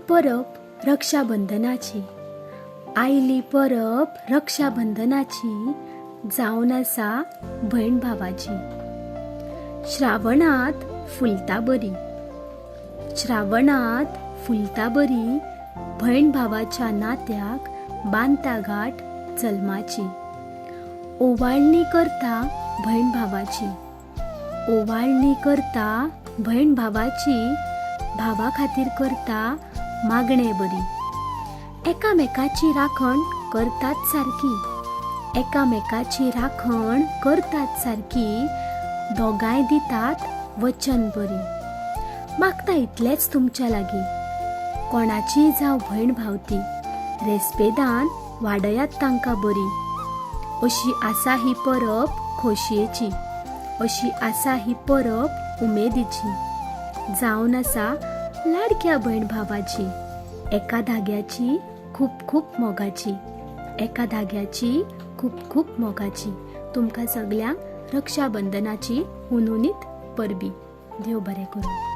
Parab रक्षाबंधनाची, oily Parab रक्षाबंधनाची, जावन आसा भयण भावाची. श्रावणात फुलता बरी, श्रावणात फुलता बरी, भयण भावाच्या नात्याक बांदता गाठ जल्माची. ओवाळणी करता भयण भावाची, ओवाळणी करता भयण भावाची, भावा खातीर करता मागणे बरी. एकामेकाची राखण करतात सारकी, एकामेकाची राखण करतात सारकी, दोगांय दितात वचन बरी. मागता इतलेंच तुमच्या लागीं, कोणाची जावं भयण भाव ती, रेस्पेदान वाडयात तांकां बरी. अशी आसा ही परब खोशयेची, अशी आसा ही परब उमेदीची. जावन आसा लाडक्या भयण भावाची, एका धाग्याची खूप खूप मोगाची, एका धाग्याची खूप खूप मोगाची. तुमकां सगल्यांक रक्षाबंधनाची हुनहुनीत परबी. देव बरें करूं.